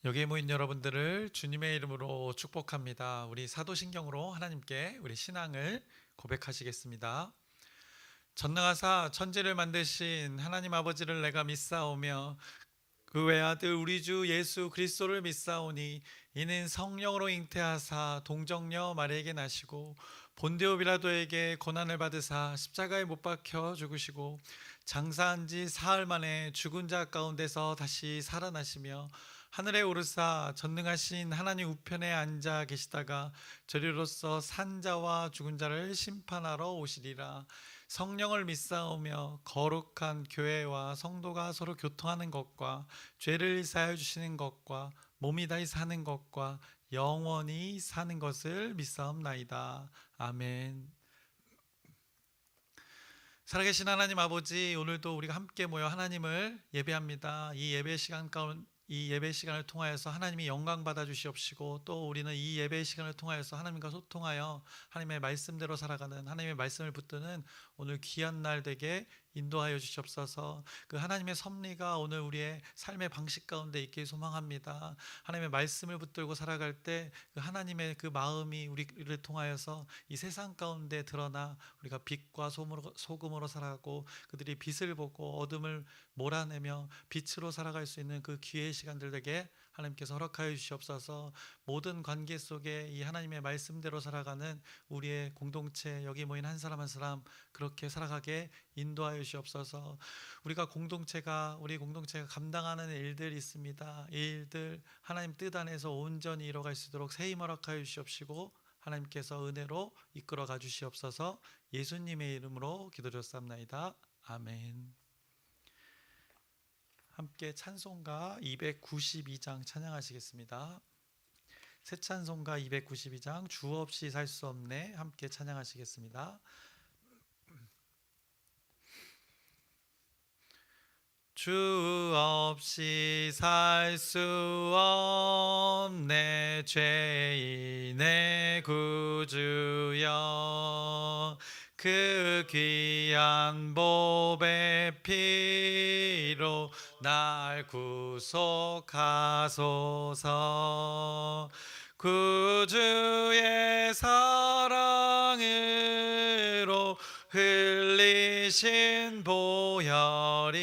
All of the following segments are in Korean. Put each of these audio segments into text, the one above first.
여기에 모인 여러분들을 주님의 이름으로 축복합니다. 우리 사도신경으로 하나님께 우리 신앙을 고백하시겠습니다. 전능하사 천지를 만드신 하나님 아버지를 내가 믿사오며 그 외아들 우리 주 예수 그리스도를 믿사오니 이는 성령으로 잉태하사 동정녀 마리에게 나시고 본디오 빌라도에게 고난을 받으사 십자가에 못 박혀 죽으시고 장사한 지 사흘 만에 죽은 자 가운데서 다시 살아나시며 하늘에 오르사 전능하신 하나님 우편에 앉아 계시다가 저리로서 산 자와 죽은 자를 심판하러 오시리라. 성령을 믿사오며 거룩한 교회와 성도가 서로 교통하는 것과 죄를 사하여 주시는 것과 몸이 다히 사는 것과 영원히 사는 것을 믿사옵나이다. 아멘. 살아계신 하나님 아버지, 오늘도 우리가 함께 모여 하나님을 예배합니다. 이 예배 시간을 통하여서 하나님이 영광 받아 주시옵시고, 또 우리는 이 예배 시간을 통하여서 하나님과 소통하여 하나님의 말씀대로 살아가는, 하나님의 말씀을 붙드는 오늘 귀한 날 되게 인도하여 주시옵소서. 그 하나님의 섭리가 오늘 우리의 삶의 방식 가운데 있길 소망합니다. 하나님의 말씀을 붙들고 살아갈 때 그 하나님의 그 마음이 우리를 통하여서 이 세상 가운데 드러나 우리가 빛과 소금으로 살아가고, 그들이 빛을 보고 어둠을 몰아내며 빛으로 살아갈 수 있는 그 기회의 시간들 되게 하나님께서 허락하여 주시옵소서. 모든 관계 속에 이 하나님의 말씀대로 살아가는 우리의 공동체, 여기 모인 한 사람 한 사람 그렇게 살아가게 인도하여 주시옵소서. 우리 공동체가 감당하는 일들이 있습니다. 이 일들 하나님 뜻 안에서 온전히 이뤄갈 수 있도록 새 힘 허락하여 주시옵시고, 하나님께서 은혜로 이끌어가 주시옵소서. 예수님의 이름으로 기도드렸사옵나이다. 아멘. 함께 찬송가 292장 찬양하시겠습니다. 새 찬송가 292장 주 없이 살 수 없네, 함께 찬양하시겠습니다. 주 없이 살 수 없네, 죄인의 구주여. 그 귀한 보배 피로 날 구속하소서. 구주의 사랑으로 흘리신 보혈이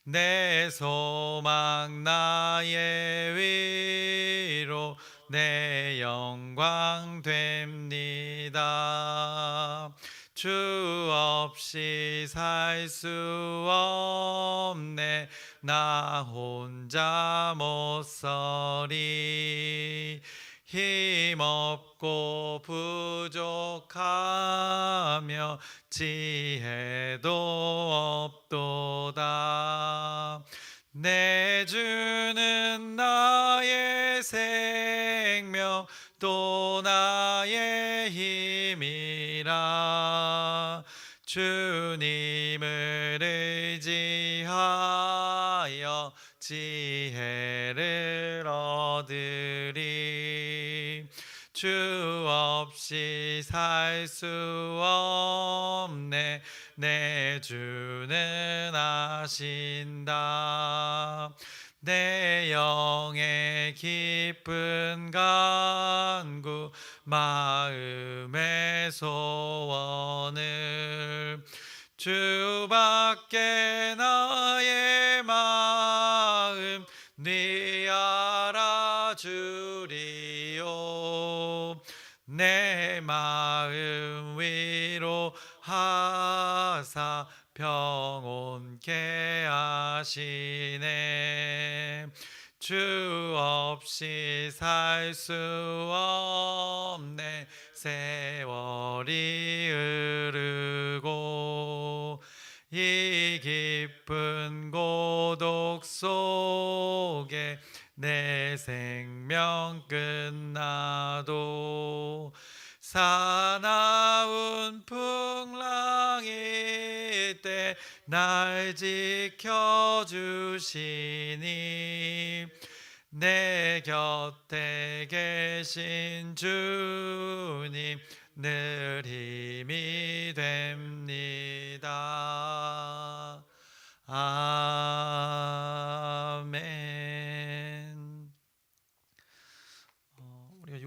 내 소망 나의 위로 내 영광 됩니다. 주 없이 살 수 없네, 나 혼자 못 서리. 힘없고 부족하며 지혜도 없도다. 내 주는 나의 생명 또 나의 힘이라. 주님을 의지하여 지혜를 얻으리. 주 없이 살 수 없네, 내 주는 아신다. 내 영의 깊은 간구, 마음의 소원을 주밖에 나의 마음 네 알아주리오. 내 마음 위로하사 평온케 하시네. 주 없이 살 수 없네, 세월이 흐르고 이 깊은 고독 속에 내 생명 끝나도 사나운 풍랑일 때 날 지켜주시니 내 곁에 계신 주님 늘 힘이 됩니다. 아멘.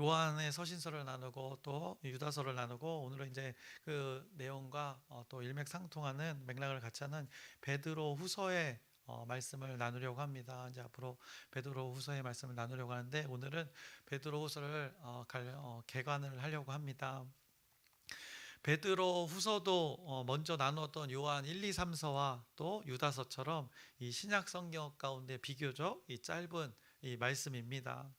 요한의 서신서를 나누고 또 유다서를 나누고 오늘은 이제 그 내용과 또 일맥상통하는 맥락을 같이 하는 베드로 후서의 말씀을 나누려고 합니다. 이제 앞으로 베드로 후서의 말씀을 나누려고 하는데 오늘은 베드로 후서를 개관을 하려고 합니다. 베드로 후서도 먼저 나누었던 요한 1, 2, 3서와 또 유다서처럼 이 신약 성경 가운데 비교적 이 짧은 이 말씀입니다.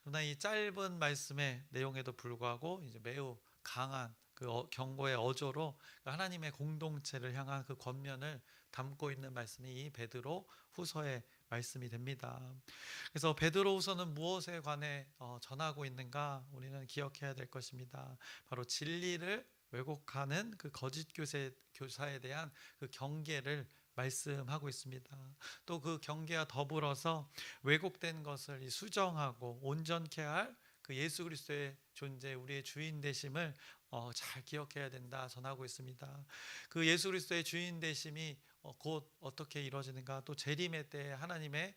그러나 이 짧은 말씀의 내용에도 불구하고 이제 매우 강한 그 경고의 어조로 하나님의 공동체를 향한 그 권면을 담고 있는 말씀이 이 베드로 후서의 말씀이 됩니다. 그래서 베드로 후서는 무엇에 관해 전하고 있는가 우리는 기억해야 될 것입니다. 바로 진리를 왜곡하는 그 거짓 교사에 대한 그 경계를 말씀하고 있습니다. 또 그 경계와 더불어서 왜곡된 것을 수정하고 온전케 할 그 예수 그리스도의 존재, 우리의 주인 되심을 잘 기억해야 된다 전하고 있습니다. 그 예수 그리스도의 주인 되심이 곧 어떻게 이루어지는가, 또 재림의 때 하나님의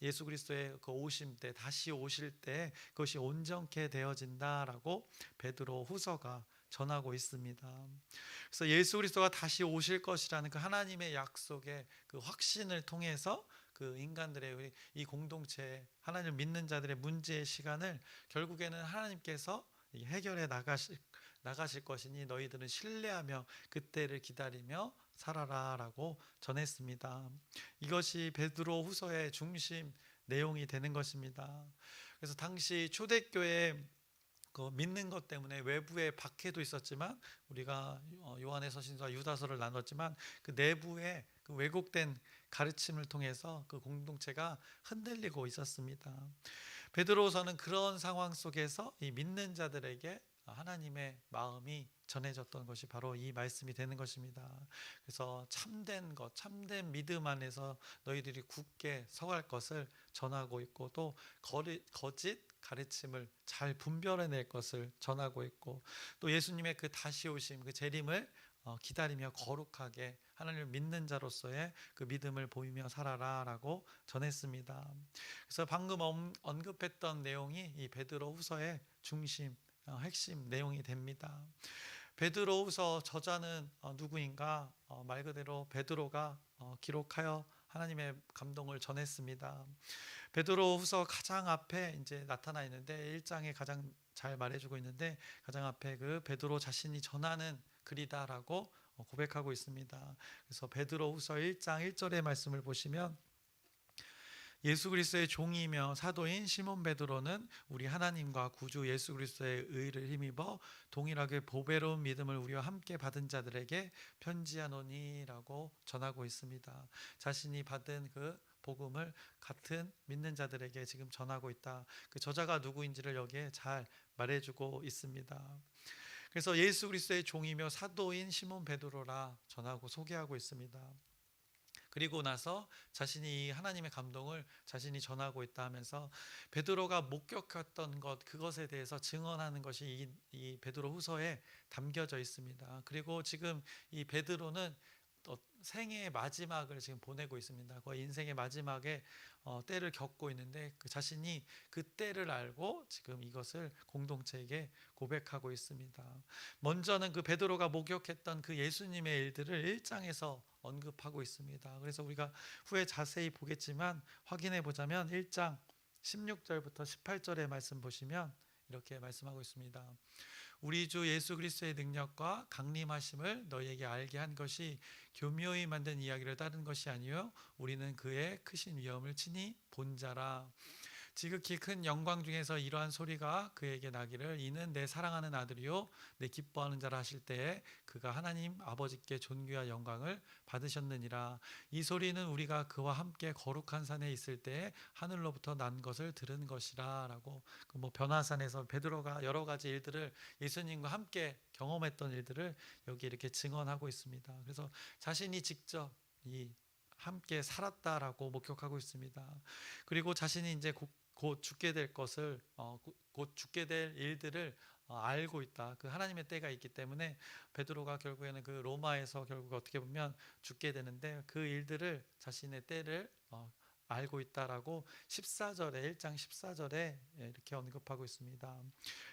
예수 그리스도의 그 오심 때, 다시 오실 때 그것이 온전케 되어진다라고 베드로 후서가 전하고 있습니다. 그래서 예수 그리스도가 다시 오실 것이라는 그 하나님의 약속의 그 확신을 통해서 그 인간들의 이 공동체, 하나님을 믿는 자들의 문제의 시간을 결국에는 하나님께서 해결해 나가실 것이니 너희들은 신뢰하며 그때를 기다리며 살아라라고 전했습니다. 이것이 베드로 후서의 중심 내용이 되는 것입니다. 그래서 당시 초대교회 그 믿는 것 때문에 외부에 박해도 있었지만 우리가 요한의 서신서와 유다서를 나눴지만 그 내부에 그 왜곡된 가르침을 통해서 그 공동체가 흔들리고 있었습니다. 베드로서는 그런 상황 속에서 이 믿는 자들에게 하나님의 마음이 전해졌던 것이 바로 이 말씀이 되는 것입니다. 그래서 참된 것, 참된 믿음 안에서 너희들이 굳게 서갈 것을 전하고 있고 또 거짓 가르침을 잘 분별해낼 것을 전하고 있고 또 예수님의 그 다시 오심, 그 재림을 기다리며 거룩하게 하나님을 믿는 자로서의 그 믿음을 보이며 살아라라고 전했습니다. 그래서 방금 언급했던 내용이 이 베드로 후서의 중심, 핵심 내용이 됩니다. 베드로 후서 저자는 누구인가? 말 그대로 베드로가 기록하여 하나님의 감동을 전했습니다. 베드로 후서 가장 앞에 이제 나타나 있는데 1장에 가장 잘 말해주고 있는데 가장 앞에 그 베드로 자신이 전하는 글이다라고 고백하고 있습니다. 그래서 베드로 후서 1장 1절의 말씀을 보시면 예수 그리스도의 종이며 사도인 시몬 베드로는 우리 하나님과 구주 예수 그리스도의 의를 힘입어 동일하게 보배로운 믿음을 우리와 함께 받은 자들에게 편지하노니라고 전하고 있습니다. 자신이 받은 그 복음을 같은 믿는 자들에게 지금 전하고 있다. 그 저자가 누구인지를 여기에 잘 말해주고 있습니다. 그래서 예수 그리스도의 종이며 사도인 시몬 베드로라 전하고 소개하고 있습니다. 그리고 나서 자신이 하나님의 감동을 자신이 전하고 있다 하면서 베드로가 목격했던 것, 그것에 대해서 증언하는 것이 이 베드로 후서에 담겨져 있습니다. 그리고 지금 이 베드로는 생애의 마지막을 지금 보내고 있습니다. 거의 인생의 마지막에 때를 겪고 있는데 그 자신이 그 때를 알고 지금 이것을 공동체에게 고백하고 있습니다. 먼저는 그 베드로가 목격했던 그 예수님의 일들을 1장에서 언급하고 있습니다. 그래서 우리가 후에 자세히 보겠지만 확인해 보자면 1장 16절부터 18절의 말씀 보시면 이렇게 말씀하고 있습니다. 우리 주 예수 그리스도의 능력과 강림하심을 너희에게 알게 한 것이 교묘히 만든 이야기를 따른 것이 아니요 우리는 그의 크신 위엄을 친히 본 자라. 지극히 큰 영광 중에서 이러한 소리가 그에게 나기를 이는 내 사랑하는 아들이요 내 기뻐하는 자라 하실 때에 그가 하나님 아버지께 존귀와 영광을 받으셨느니라. 이 소리는 우리가 그와 함께 거룩한 산에 있을 때에 하늘로부터 난 것을 들은 것이라 라고 그 변화산에서 베드로가 여러 가지 일들을 예수님과 함께 경험했던 일들을 여기 이렇게 증언하고 있습니다. 그래서 자신이 직접 이 함께 살았다라고 목격하고 있습니다. 그리고 자신이 이제 곧 죽게 될 것을 곧 죽게 될 일들을 알고 있다. 그 하나님의 때가 있기 때문에 베드로가 결국에는 그 로마에서 결국 어떻게 보면 죽게 되는데 그 일들을 자신의 때를 알고 있다라고 14절에 1장 14절에 이렇게 언급하고 있습니다.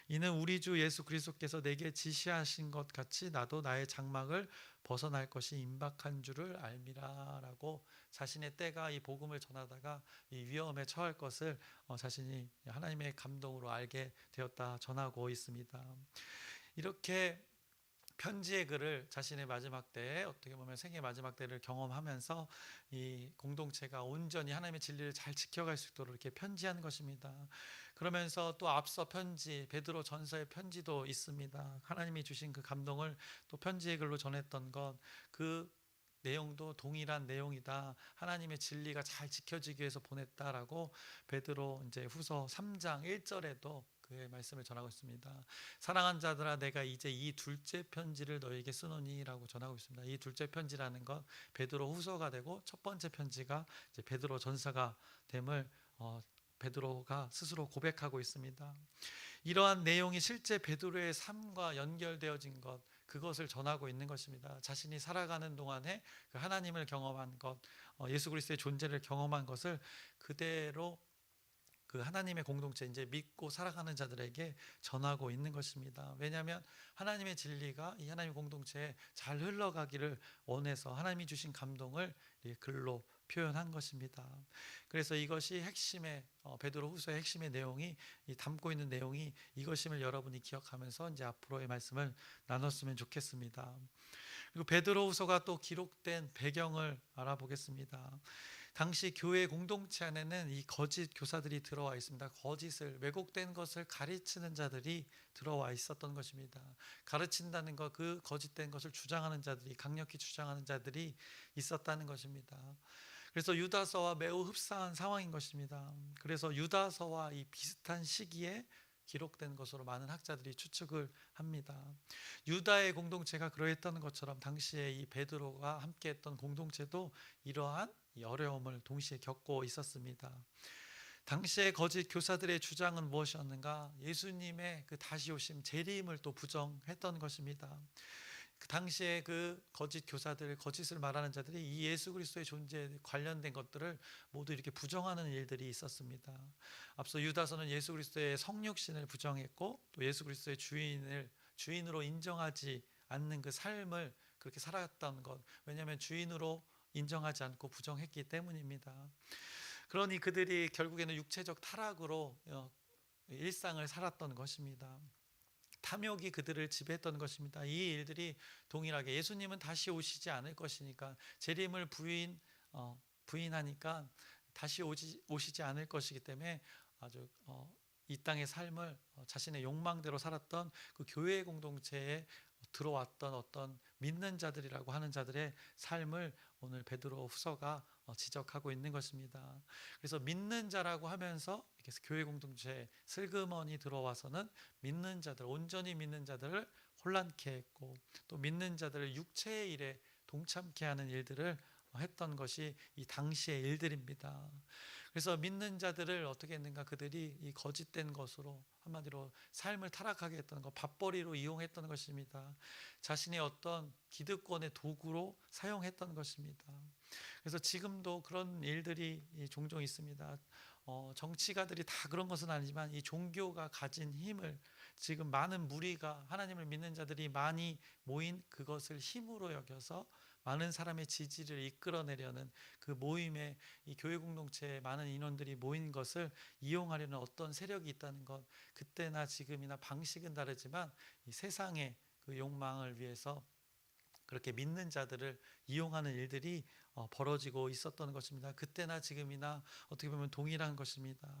이는 우리 주 예수 그리스도께서 내게 지시하신 것 같이 나도 나의 장막을 벗어날 것이 임박한 줄을 알미라라고 자신의 때가 이 복음을 전하다가 이 위험에 처할 것을 자신이 하나님의 감동으로 알게 되었다 전하고 있습니다. 이렇게 편지의 글을 자신의 마지막 때에 어떻게 보면 생애 마지막 때를 경험하면서 이 공동체가 온전히 하나님의 진리를 잘 지켜갈 수 있도록 이렇게 편지한 것입니다. 그러면서 또 앞서 편지 베드로 전서의 편지도 있습니다. 하나님이 주신 그 감동을 또 편지의 글로 전했던 것, 그 내용도 동일한 내용이다. 하나님의 진리가 잘 지켜지기 위해서 보냈다라고 베드로 이제 후서 3장 1절에도 그의 말씀을 전하고 있습니다. 사랑하는 자들아 내가 이제 이 둘째 편지를 너에게 쓰노니라고 전하고 있습니다. 이 둘째 편지라는 건 베드로 후서가 되고 첫 번째 편지가 이제 베드로 전서가 됨을 베드로가 스스로 고백하고 있습니다. 이러한 내용이 실제 베드로의 삶과 연결되어진 것, 그것을 전하고 있는 것입니다. 자신이 살아가는 동안에 그 하나님을 경험한 것, 예수 그리스도의 존재를 경험한 것을 그대로 그 하나님의 공동체 이제 믿고 살아가는 자들에게 전하고 있는 것입니다. 왜냐하면 하나님의 진리가 이 하나님의 공동체에 잘 흘러가기를 원해서 하나님이 주신 감동을 글로 표현한 것입니다. 그래서 이것이 핵심의 베드로 후서의 핵심의 내용이 담고 있는 내용이 이것임을 여러분이 기억하면서 이제 앞으로의 말씀을 나눴으면 좋겠습니다. 그리고 베드로 후서가 또 기록된 배경을 알아보겠습니다. 당시 교회 공동체 안에는 이 거짓 교사들이 들어와 있습니다. 거짓을 왜곡된 것을 가르치는 자들이 들어와 있었던 것입니다. 가르친다는 것, 그 거짓된 것을 주장하는 자들이 강력히 주장하는 자들이 있었다는 것입니다. 그래서 유다서와 매우 흡사한 상황인 것입니다. 그래서 유다서와 이 비슷한 시기에 기록된 것으로 많은 학자들이 추측을 합니다. 유다의 공동체가 그러했던 것처럼 당시에 이 베드로가 함께했던 공동체도 이러한 이 어려움을 동시에 겪고 있었습니다. 당시의 거짓 교사들의 주장은 무엇이었는가? 예수님의 그 다시 오심 재림을 또 부정했던 것입니다. 그 당시에 그 거짓 교사들, 거짓을 말하는 자들이 이 예수 그리스도의 존재에 관련된 것들을 모두 이렇게 부정하는 일들이 있었습니다. 앞서 유다서는 예수 그리스도의 성육신을 부정했고 또 예수 그리스도의 주인으로 인정하지 않는 그 삶을 그렇게 살았던 것, 왜냐하면 주인으로 인정하지 않고 부정했기 때문입니다. 그러니 그들이 결국에는 육체적 타락으로 일상을 살았던 것입니다. 탐욕이 그들을 지배했던 것입니다. 이 일들이 동일하게 예수님은 다시 오시지 않을 것이니까 재림을 부인하니까 다시 오시지 않을 것이기 때문에 아주 이 땅의 삶을 자신의 욕망대로 살았던 그 교회 공동체에 들어왔던 어떤 믿는 자들이라고 하는 자들의 삶을 오늘 베드로 후서가 지적하고 있는 것입니다. 그래서 믿는 자라고 하면서 이렇게 교회 공동체에 슬그머니 들어와서는 믿는 자들, 온전히 믿는 자들을 혼란케 했고 또 믿는 자들을 육체의 일에 동참케 하는 일들을 했던 것이 이 당시의 일들입니다. 그래서 믿는 자들을 어떻게 했는가? 그들이 이 거짓된 것으로 한마디로 삶을 타락하게 했던 것, 밥벌이로 이용했던 것입니다. 자신의 어떤 기득권의 도구로 사용했던 것입니다. 그래서 지금도 그런 일들이 종종 있습니다. 정치가들이 다 그런 것은 아니지만 이 종교가 가진 힘을 지금 많은 무리가 하나님을 믿는 자들이 많이 모인 그것을 힘으로 여겨서 많은 사람의 지지를 이끌어내려는 그 모임에 이 교회 공동체에 많은 인원들이 모인 것을 이용하려는 어떤 세력이 있다는 것, 그때나 지금이나 방식은 다르지만 이 세상의 그 욕망을 위해서 그렇게 믿는 자들을 이용하는 일들이 벌어지고 있었던 것입니다. 그때나 지금이나 어떻게 보면 동일한 것입니다.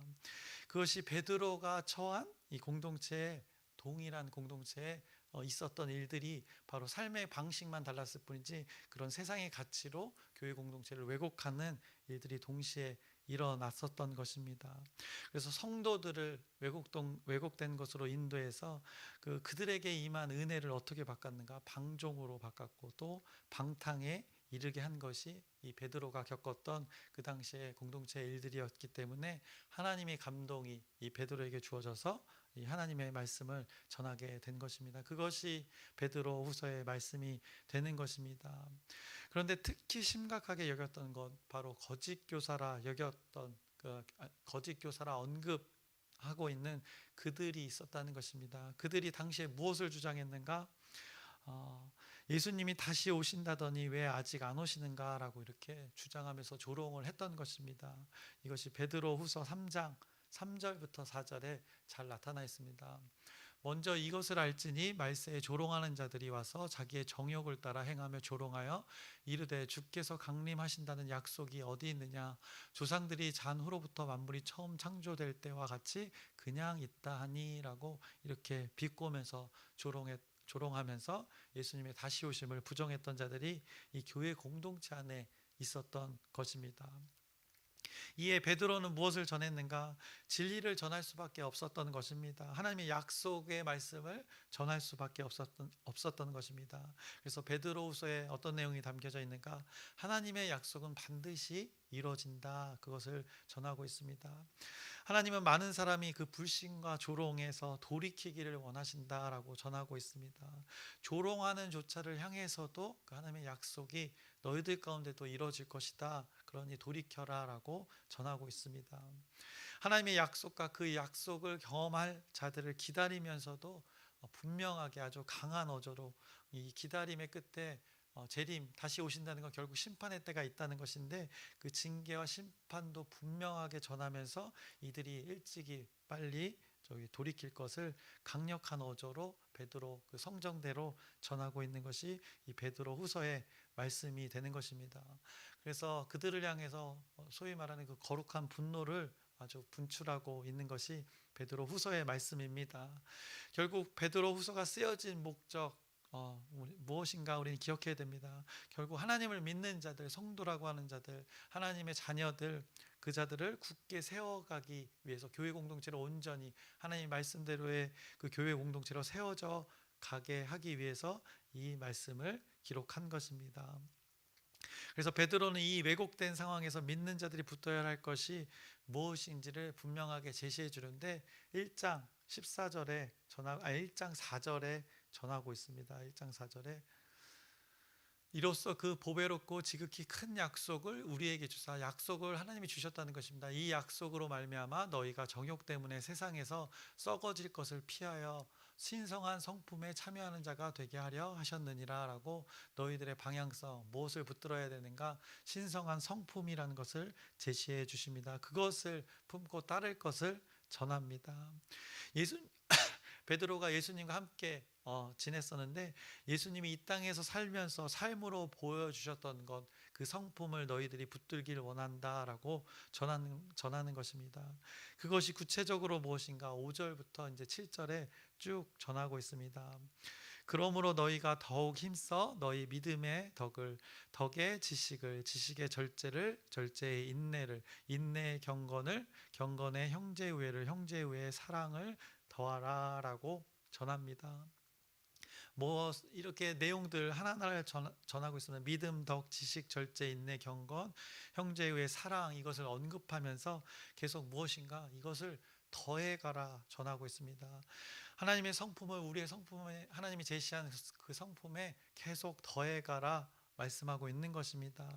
그것이 베드로가 처한 이 공동체에 동일한 공동체에 있었던 일들이 바로 삶의 방식만 달랐을 뿐이지 그런 세상의 가치로 교회 공동체를 왜곡하는 일들이 동시에 일어났었던 것입니다. 그래서 성도들을 왜곡된 것으로 인도해서 그들에게 임한 은혜를 어떻게 바꿨는가? 방종으로 바꿨고 또 방탕에 이르게 한 것이 이 베드로가 겪었던 그 당시의 공동체의 일들이었기 때문에 하나님의 감동이 이 베드로에게 주어져서 이 하나님의 말씀을 전하게 된 것입니다. 그것이 베드로후서의 말씀이 되는 것입니다. 그런데 특히 심각하게 여겼던 것, 바로 거짓 교사라 여겼던 거짓 교사라 언급하고 있는 그들이 있었다는 것입니다. 그들이 당시에 무엇을 주장했는가? 예수님이 다시 오신다더니 왜 아직 안 오시는가라고 이렇게 주장하면서 조롱을 했던 것입니다. 이것이 베드로후서 3장 3절부터 4절에 잘 나타나 있습니다. 먼저 이것을 알지니 말세에 조롱하는 자들이 와서 자기의 정욕을 따라 행하며 조롱하여 이르되 주께서 강림하신다는 약속이 어디 있느냐, 조상들이 잔 후로부터 만물이 처음 창조될 때와 같이 그냥 있다 하니라고 이렇게 비꼬면서 조롱하면서 예수님의 다시 오심을 부정했던 자들이 이 교회 공동체 안에 있었던 것입니다. 이에 베드로는 무엇을 전했는가? 진리를 전할 수밖에 없었던 것입니다. 하나님의 약속의 말씀을 전할 수밖에 없었던 것입니다. 그래서 베드로후서에 어떤 내용이 담겨져 있는가? 하나님의 약속은 반드시 이루어진다. 그것을 전하고 있습니다. 하나님은 많은 사람이 그 불신과 조롱에서 돌이키기를 원하신다라고 전하고 있습니다. 조롱하는 조차를 향해서도 그 하나님의 약속이 너희들 가운데도 이루어질 것이다. 그러니 돌이켜라라고 전하고 있습니다. 하나님의 약속과 그 약속을 경험할 자들을 기다리면서도 분명하게 아주 강한 어조로 이 기다림의 끝에 재림, 다시 오신다는 건 결국 심판의 때가 있다는 것인데 그 징계와 심판도 분명하게 전하면서 이들이 일찍이 빨리 돌이킬 것을 강력한 어조로 베드로 그 성정대로 전하고 있는 것이 이 베드로 후서의 말씀이 되는 것입니다. 그래서 그들을 향해서 소위 말하는 그 거룩한 분노를 아주 분출하고 있는 것이 베드로 후서의 말씀입니다. 결국 베드로 후서가 쓰여진 목적 무엇인가 우리는 기억해야 됩니다. 결국 하나님을 믿는 자들, 성도라고 하는 자들, 하나님의 자녀들, 그 자들을 굳게 세워가기 위해서 교회 공동체로 온전히 하나님 말씀대로의 그 교회 공동체로 세워져 가게 하기 위해서 이 말씀을 기록한 것입니다. 그래서 베드로는 이 왜곡된 상황에서 믿는 자들이 붙어야 할 것이 무엇인지를 분명하게 제시해 주는데 1장 14절에 1장 4절에 전하고 있습니다. 1장 4절에 이로써 그 보배롭고 지극히 큰 약속을 우리에게 주사, 약속을 하나님이 주셨다는 것입니다. 이 약속으로 말미암아 너희가 정욕 때문에 세상에서 썩어질 것을 피하여 신성한 성품에 참여하는 자가 되게 하려 하셨느니라 라고 너희들의 방향성, 무엇을 붙들어야 되는가? 신성한 성품이라는 것을 제시해 주십니다. 그것을 품고 따를 것을 전합니다. 베드로가 예수님과 함께 지냈었는데 예수님이 이 땅에서 살면서 삶으로 보여주셨던 것, 그 성품을 너희들이 붙들길 원한다라고 전하는 것입니다. 그것이 구체적으로 무엇인가 5절부터 이제 7절에 쭉 전하고 있습니다. 그러므로 너희가 더욱 힘써 너희 믿음의 덕의 지식을, 지식의 절제를, 절제의 인내를, 인내의 경건을, 경건의 형제우애를, 형제우애의 사랑을 더하라라고 전합니다. 이렇게 내용들 하나하나를 전하고 있으면 믿음, 덕, 지식, 절제, 인내, 경건, 형제의 사랑 이것을 언급하면서 계속 무엇인가 이것을 더해가라 전하고 있습니다. 하나님의 성품을 우리의 성품에 하나님이 제시한 그 성품에 계속 더해가라 말씀하고 있는 것입니다.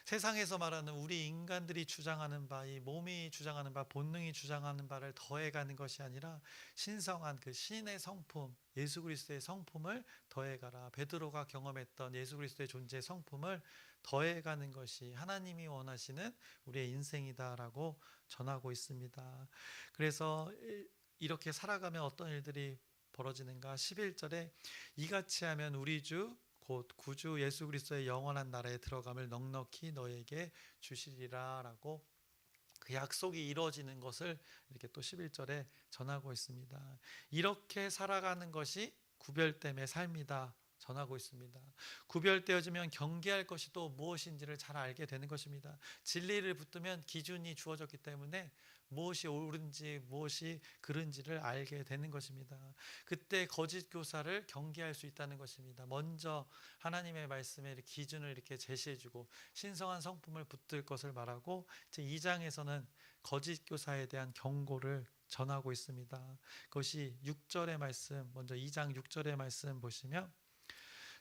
세상에서 말하는 우리 인간들이 주장하는 바, 이 몸이 주장하는 바, 본능이 주장하는 바를 더해가는 것이 아니라 신성한 그 신의 성품, 예수 그리스도의 성품을 더해가라. 베드로가 경험했던 예수 그리스도의 존재의 성품을 더해가는 것이 하나님이 원하시는 우리의 인생이다라고 전하고 있습니다. 그래서 이렇게 살아가면 어떤 일들이 벌어지는가? 11절에 이같이 하면 우리 주 곧 구주 예수 그리스도의 영원한 나라에 들어감을 넉넉히 너에게 주시리라 라고 그 약속이 이루어지는 것을 이렇게 또 11절에 전하고 있습니다. 이렇게 살아가는 것이 구별됨의 삶이다 전하고 있습니다. 구별되어지면 경계할 것이 또 무엇인지를 잘 알게 되는 것입니다. 진리를 붙들면 기준이 주어졌기 때문에 무엇이 옳은지 무엇이 그른지를 알게 되는 것입니다. 그때 거짓 교사를 경계할 수 있다는 것입니다. 먼저 하나님의 말씀의 기준을 이렇게 제시해주고 신성한 성품을 붙들 것을 말하고 이제 2장에서는 거짓 교사에 대한 경고를 전하고 있습니다. 그것이 6절의 말씀, 먼저 2장 6절의 말씀 보시면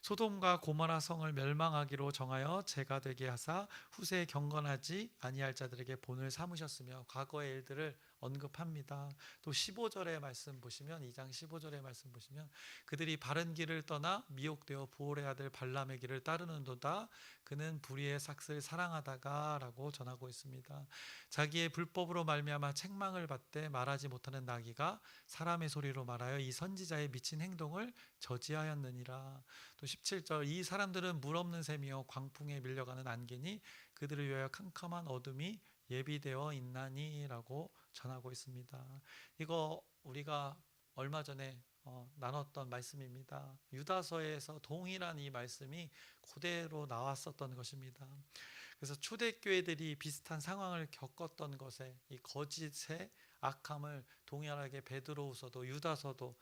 소돔과 고모라 성을 멸망하기로 정하여 죄가 되게 하사 후세에 경건하지 아니할 자들에게 본을 삼으셨으며, 과거의 일들을 언급합니다. 또 15절의 말씀 보시면, 2장 15절의 말씀 보시면 그들이 바른 길을 떠나 미혹되어 부올의 아들 발람의 길을 따르는도다. 그는 불의의 삭슬 사랑하다가 라고 전하고 있습니다. 자기의 불법으로 말미암아 책망을 받되 말하지 못하는 나귀가 사람의 소리로 말하여 이 선지자의 미친 행동을 저지하였느니라. 또 17절, 이 사람들은 물 없는 샘이요 광풍에 밀려가는 안개니 그들을 위하여 캄캄한 어둠이 예비되어 있나니 라고 전하고 있습니다. 이거 우리가 얼마 전에 나눴던 말씀입니다. 유다서에서 동일한 이 말씀이 그대로 나왔었던 것입니다. 그래서 초대교회들이 비슷한 상황을 겪었던 것에 이 거짓의 악함을 동일하게 베드로후서도 유다서도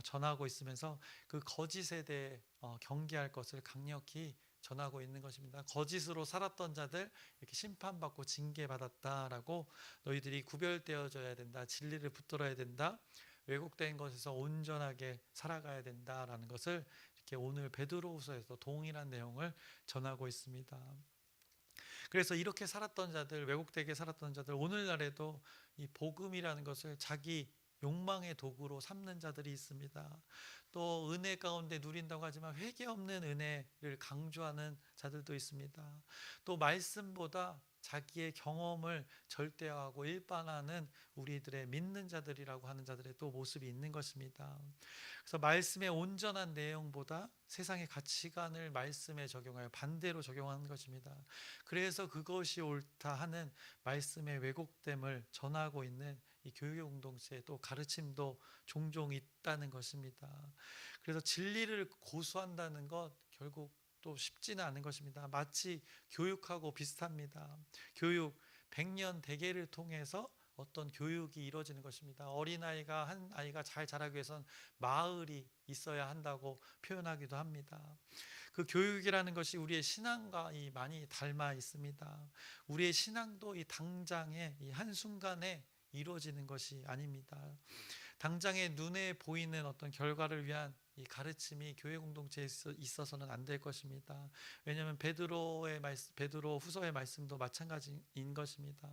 전하고 있으면서 그 거짓에 대해 경계할 것을 강력히 전하고 있는 것입니다. 거짓으로 살았던 자들 이렇게 심판받고 징계받았다라고, 너희들이 구별되어져야 된다, 진리를 붙들어야 된다, 왜곡된 것에서 온전하게 살아가야 된다라는 것을 이렇게 오늘 베드로후서에서 동일한 내용을 전하고 있습니다. 그래서 이렇게 살았던 자들, 왜곡되게 살았던 자들, 오늘날에도 이 복음이라는 것을 자기 욕망의 도구로 삼는 자들이 있습니다. 또 은혜 가운데 누린다고 하지만 회개 없는 은혜를 강조하는 자들도 있습니다. 또 말씀보다 자기의 경험을 절대화하고 일반화하는 우리들의 믿는 자들이라고 하는 자들의 또 모습이 있는 것입니다. 그래서 말씀의 온전한 내용보다 세상의 가치관을 말씀에 적용하여 반대로 적용하는 것입니다. 그래서 그것이 옳다 하는 말씀의 왜곡됨을 전하고 있는 이 교회 공동체의 또 가르침도 종종 있다는 것입니다. 그래서 진리를 고수한다는 것 결국 또 쉽지는 않은 것입니다. 마치 교육하고 비슷합니다. 교육 100년 대계를 통해서 어떤 교육이 이루어지는 것입니다. 어린아이가 한 아이가 잘 자라기 위해서는 마을이 있어야 한다고 표현하기도 합니다. 그 교육이라는 것이 우리의 신앙과 많이 닮아 있습니다. 우리의 신앙도 이 당장의 이 한순간에 이루어지는 것이 아닙니다. 당장의 눈에 보이는 어떤 결과를 위한 이 가르침이 교회 공동체에 있어서는 안 될 것입니다. 왜냐하면 베드로 후서의 말씀도 마찬가지인 것입니다.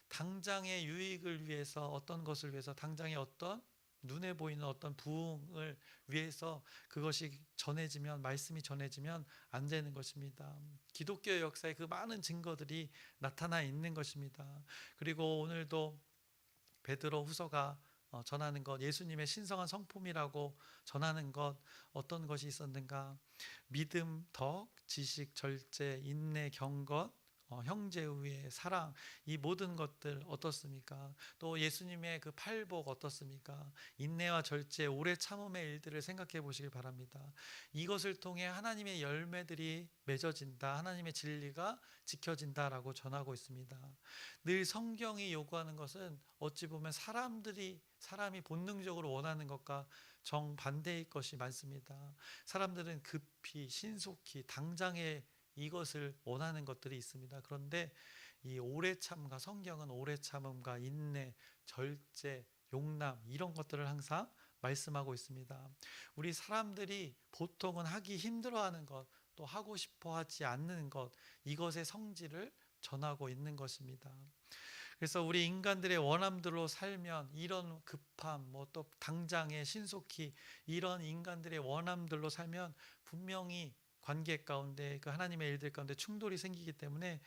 당장의 유익을 위해서, 어떤 것을 위해서, 당장의 어떤 눈에 보이는 어떤 부흥을 위해서 그것이 전해지면, 말씀이 전해지면 안 되는 것입니다. 기독교의 역사에 그 많은 증거들이 나타나 있는 것입니다. 그리고 오늘도 베드로 후서가 전하는 것, 예수님의 신성한 성품이라고 전하는 것, 어떤 것이 있었는가? 믿음, 덕, 지식, 절제, 인내, 경건, 형제 우애, 사랑, 이 모든 것들 어떻습니까? 또 예수님의 그 팔복 어떻습니까? 인내와 절제, 오래 참음의 일들을 생각해 보시길 바랍니다. 이것을 통해 하나님의 열매들이 맺어진다, 하나님의 진리가 지켜진다라고 전하고 있습니다. 늘 성경이 요구하는 것은 어찌 보면 사람이 본능적으로 원하는 것과 정반대의 것이 많습니다. 사람들은 급히, 신속히, 당장에 이것을 원하는 것들이 있습니다. 그런데 이 오래 참과, 성경은 오래 참음과 인내, 절제, 용납, 이런 것들을 항상 말씀하고 있습니다. 우리 사람들이 보통은 하기 힘들어하는 것, 또 하고 싶어 하지 않는 것, 이것의 성질을 전하고 있는 것입니다. 그래서 우리 인간들의 원함들로 살면, 이런 급함, 또 당장에 신속히, 이런 인간들의 원함들로 살면 분명히 관계 가운데, 그 하나님의 일들 가운데 충돌이 생기기 때문에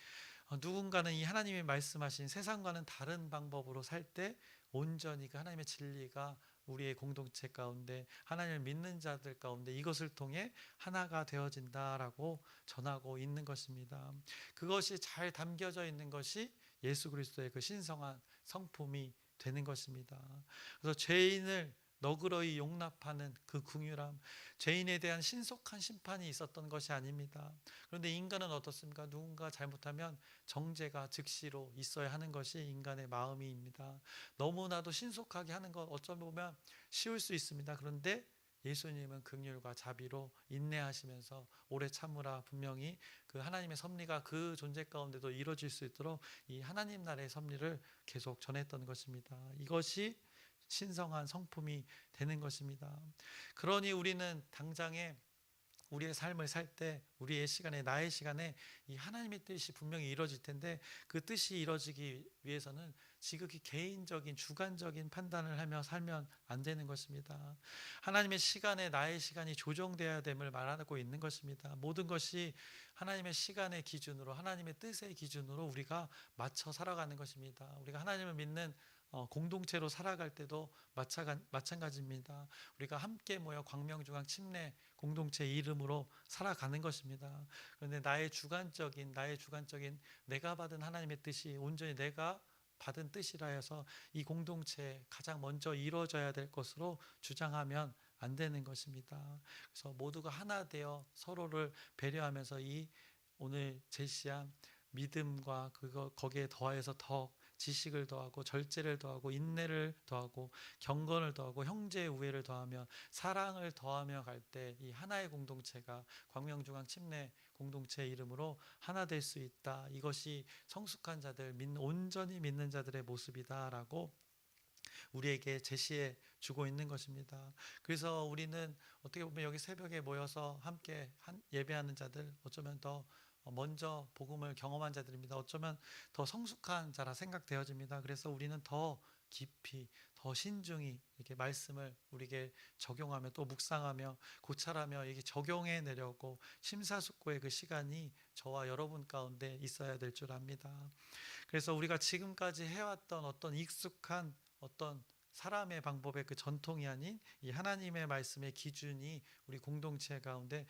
누군가는 이 하나님이 말씀하신 세상과는 다른 방법으로 살 때 온전히 그 하나님의 진리가 우리의 공동체 가운데, 하나님을 믿는 자들 가운데 이것을 통해 하나가 되어진다라고 전하고 있는 것입니다. 그것이 잘 담겨져 있는 것이 예수 그리스도의 그 신성한 성품이 되는 것입니다. 그래서 죄인을 너그러이 용납하는 그 긍휼함, 죄인에 대한 신속한 심판이 있었던 것이 아닙니다. 그런데 인간은 어떻습니까? 누군가 잘못하면 정죄가 즉시로 있어야 하는 것이 인간의 마음입니다. 너무나도 신속하게 하는 것 어쩌면 쉬울 수 있습니다. 그런데 예수님은 긍휼과 자비로 인내하시면서 오래 참으라, 분명히 그 하나님의 섭리가 그 존재 가운데도 이루어질 수 있도록 이 하나님 나라의 섭리를 계속 전했던 것입니다. 이것이 신성한 성품이 되는 것입니다. 그러니 우리는 당장에 우리의 삶을 살 때, 우리의 시간에, 나의 시간에 이 하나님의 뜻이 분명히 이루어질 텐데, 그 뜻이 이루어지기 위해서는 지극히 개인적인 주관적인 판단을 하며 살면 안 되는 것입니다. 하나님의 시간에 나의 시간이 조정되어야 됨을 말하고 있는 것입니다. 모든 것이 하나님의 시간의 기준으로, 하나님의 뜻의 기준으로 우리가 맞춰 살아가는 것입니다. 우리가 하나님을 믿는 공동체로 살아갈 때도 마찬가지입니다. 우리가 함께 모여 광명중앙 침례 공동체 이름으로 살아가는 것입니다. 그런데 나의 주관적인 내가 받은 하나님의 뜻이 온전히 내가 받은 뜻이라 해서 이 공동체에 가장 먼저 이루어져야 될 것으로 주장하면 안 되는 것입니다. 그래서 모두가 하나 되어 서로를 배려하면서 이 오늘 제시한 믿음과 거기에 더해서 더 지식을 더하고 절제를 더하고 인내를 더하고 경건을 더하고 형제의 우애를 더하며 사랑을 더하며 갈 때 이 하나의 공동체가 광명중앙 침례 공동체 이름으로 하나 될 수 있다. 이것이 성숙한 자들, 온전히 믿는 자들의 모습이다라고 우리에게 제시해 주고 있는 것입니다. 그래서 우리는 어떻게 보면 여기 새벽에 모여서 함께 예배하는 자들, 어쩌면 더 먼저 복음을 경험한 자들입니다. 어쩌면 더 성숙한 자라 생각되어집니다. 그래서 우리는 더 깊이, 더 신중히 이렇게 말씀을 우리에게 적용하며 또 묵상하며 고찰하며 이게 적용해 내려고 심사숙고의 그 시간이 저와 여러분 가운데 있어야 될 줄 압니다. 그래서 우리가 지금까지 해왔던 어떤 익숙한 어떤 사람의 방법의 그 전통이 아닌 이 하나님의 말씀의 기준이 우리 공동체 가운데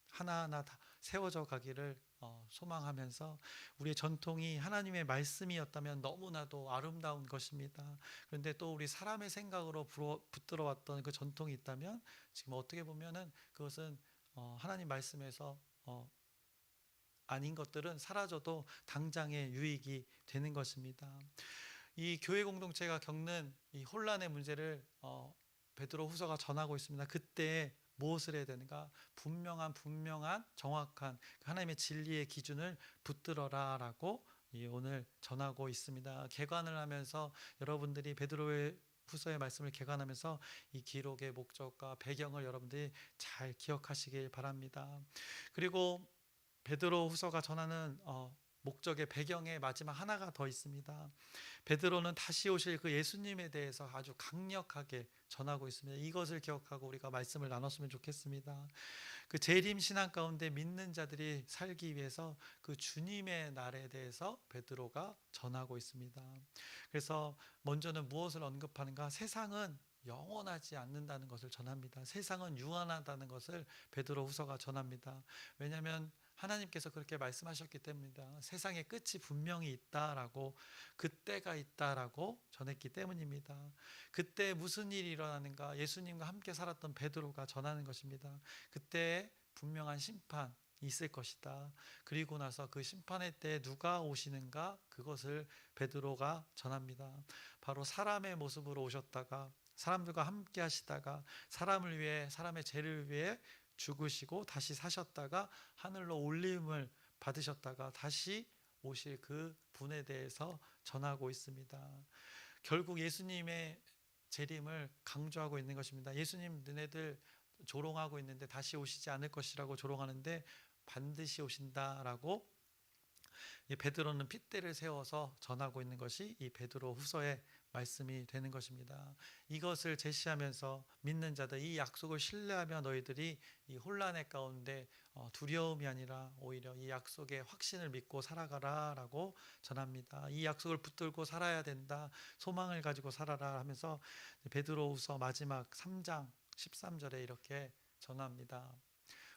하나하나 다 세워져 가기를 소망하면서, 우리의 전통이 하나님의 말씀이었다면 너무나도 아름다운 것입니다. 그런데 또 우리 사람의 생각으로 붙들어왔던 그 전통이 있다면 지금 어떻게 보면은 그것은 하나님 말씀에서 아닌 것들은 사라져도 당장의 유익이 되는 것입니다. 이 교회 공동체가 겪는 이 혼란의 문제를 베드로 후서가 전하고 있습니다. 그때 무엇을 해야 되는가? 분명한 정확한 하나님의 진리의 기준을 붙들어라 라고 오늘 전하고 있습니다. 개관을 하면서 여러분들이 베드로의 후서의 말씀을 개관하면서 이 기록의 목적과 배경을 여러분들이 잘 기억하시길 바랍니다. 그리고 베드로 후서가 전하는 목적의 배경에 마지막 하나가 더 있습니다. 베드로는 다시 오실 그 예수님에 대해서 아주 강력하게 전하고 있습니다. 이것을 기억하고 우리가 말씀을 나눴으면 좋겠습니다. 그 재림 신앙 가운데 믿는 자들이 살기 위해서 그 주님의 날에 대해서 베드로가 전하고 있습니다. 그래서 먼저는 무엇을 언급하는가? 세상은 영원하지 않는다는 것을 전합니다. 세상은 유한하다는 것을 베드로 후서가 전합니다. 왜냐하면 하나님께서 그렇게 말씀하셨기 때문입니다. 세상의 끝이 분명히 있다라고, 그때가 있다라고 전했기 때문입니다. 그때 무슨 일이 일어나는가? 예수님과 함께 살았던 베드로가 전하는 것입니다. 그때 분명한 심판 있을 것이다. 그리고 나서 그 심판의 때 누가 오시는가? 그것을 베드로가 전합니다. 바로 사람의 모습으로 오셨다가 사람들과 함께 하시다가 사람을 위해, 사람의 죄를 위해 죽으시고 다시 사셨다가 하늘로 올림을 받으셨다가 다시 오실 그 분에 대해서 전하고 있습니다. 결국 예수님의 재림을 강조하고 있는 것입니다. 예수님 너네들 조롱하고 있는데 다시 오시지 않을 것이라고 조롱하는데 반드시 오신다라고 베드로는 핏대를 세워서 전하고 있는 것이 이 베드로 후서의 말씀이 되는 것입니다. 이것을 제시하면서 믿는 자들, 이 약속을 신뢰하며 너희들이 이 혼란의 가운데 두려움이 아니라 오히려 이 약속의 확신을 믿고 살아가라 라고 전합니다. 이 약속을 붙들고 살아야 된다, 소망을 가지고 살아라 하면서 베드로 후서 마지막 3장 13절에 이렇게 전합니다.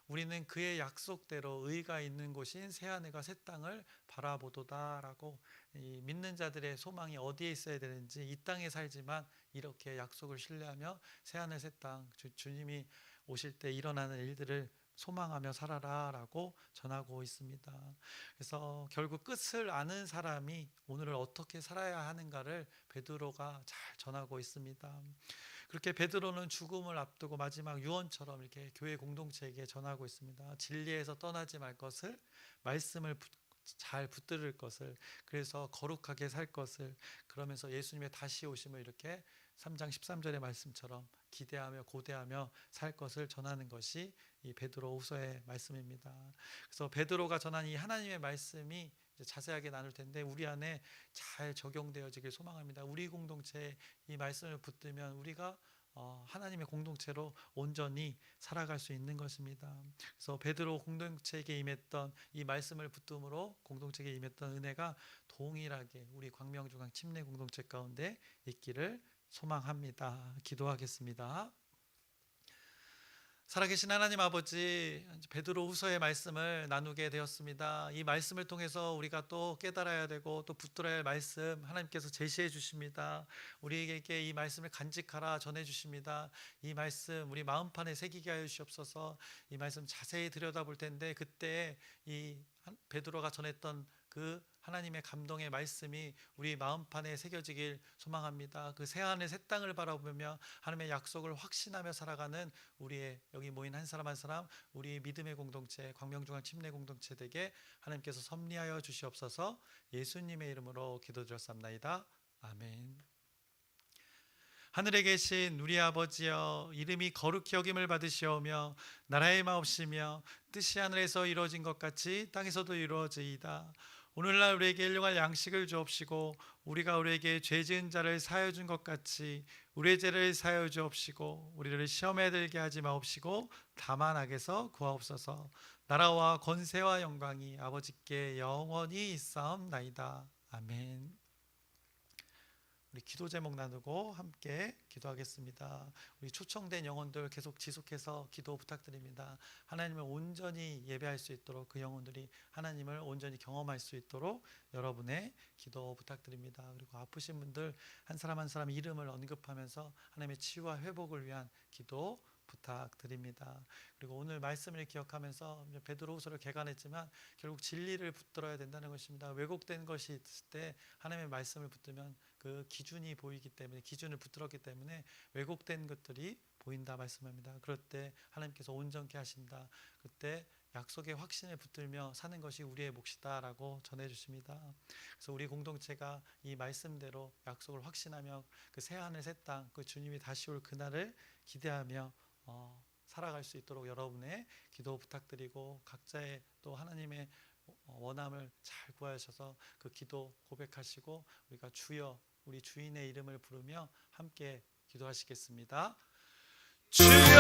우리는 그의 약속대로 의가 있는 곳인 새하늘과 새 땅을 바라보도다라고, 이 믿는 자들의 소망이 어디에 있어야 되는지, 이 땅에 살지만 이렇게 약속을 신뢰하며 새하늘 새 땅, 주님이 오실 때 일어나는 일들을 소망하며 살아라라고 전하고 있습니다. 그래서 결국 끝을 아는 사람이 오늘을 어떻게 살아야 하는가를 베드로가 잘 전하고 있습니다. 그렇게 베드로는 죽음을 앞두고 마지막 유언처럼 이렇게 교회 공동체에게 전하고 있습니다. 진리에서 떠나지 말 것을, 말씀을 잘 붙들을 것을, 그래서 거룩하게 살 것을, 그러면서 예수님의 다시 오심을 이렇게 3장 13절의 말씀처럼 기대하며 고대하며 살 것을 전하는 것이 이 베드로후서의 말씀입니다. 그래서 베드로가 전한 이 하나님의 말씀이 이제 자세하게 나눌 텐데 우리 안에 잘 적용되어지길 소망합니다. 우리 공동체에 이 말씀을 붙들면 우리가 하나님의 공동체로 온전히 살아갈 수 있는 것입니다. 그래서 베드로 공동체에게 임했던 이 말씀을 붙듦으로 공동체에게 임했던 은혜가 동일하게 우리 광명중앙 침례 공동체 가운데 있기를 소망합니다. 기도하겠습니다. 살아계신 하나님 아버지, 베드로후서의 말씀을 나누게 되었습니다. 이 말씀을 통해서 우리가 또 깨달아야 되고 또 붙들어야 할 말씀 하나님께서 제시해 주십니다. 우리에게 이 말씀을 간직하라 전해 주십니다. 이 말씀 우리 마음판에 새기게 하여 주시옵소서. 이 말씀 자세히 들여다볼 텐데 그때 이 베드로가 전했던 그 하나님의 감동의 말씀이 우리 마음판에 새겨지길 소망합니다. 그 새하늘 새 땅을 바라보며 하나님의 약속을 확신하며 살아가는 우리의 여기 모인 한 사람 한 사람, 우리 믿음의 공동체 광명중앙 침례 공동체 되게 하나님께서 섭리하여 주시옵소서. 예수님의 이름으로 기도드렸사옵나이다. 아멘. 하늘에 계신 우리 아버지여, 이름이 거룩히 여김을 받으시오며 나라의 마옵시며 뜻이 하늘에서 이루어진 것 같이 땅에서도 이루어지이다. 오늘날 우리에게 일용할 양식을 주옵시고 우리가 우리에게 죄 지은 자를 사하여 준 것 같이 우리의 죄를 사하여 주옵시고 우리를 시험에 들게 하지 마옵시고 다만 악에서 구하옵소서. 나라와 권세와 영광이 아버지께 영원히 있사옵나이다. 아멘. 우리 기도 제목 나누고 함께 기도하겠습니다. 우리 초청된 영혼들 계속 지속해서 기도 부탁드립니다. 하나님을 온전히 예배할 수 있도록 그 영혼들이 하나님을 온전히 경험할 수 있도록 여러분의 기도 부탁드립니다. 그리고 아프신 분들 한 사람 한 사람 이름을 언급하면서 하나님의 치유와 회복을 위한 기도 부탁드립니다. 그리고 오늘 말씀을 기억하면서 베드로후서를 개관했지만 결국 진리를 붙들어야 된다는 것입니다. 왜곡된 것이 있을 때 하나님의 말씀을 붙들면 그 기준이 보이기 때문에, 기준을 붙들었기 때문에 왜곡된 것들이 보인다 말씀합니다. 그럴 때 하나님께서 온전케 하신다. 그때 약속의 확신을 붙들며 사는 것이 우리의 몫이다라고 전해주십니다. 그래서 우리 공동체가 이 말씀대로 약속을 확신하며 그 새하늘 새 땅, 그 주님이 다시 올 그날을 기대하며 살아갈 수 있도록 여러분의 기도 부탁드리고 각자의 또 하나님의 원함을 잘 구하셔서 그 기도 고백하시고 우리가 주여 우리 주인의 이름을 부르며 함께 기도하시겠습니다. 주여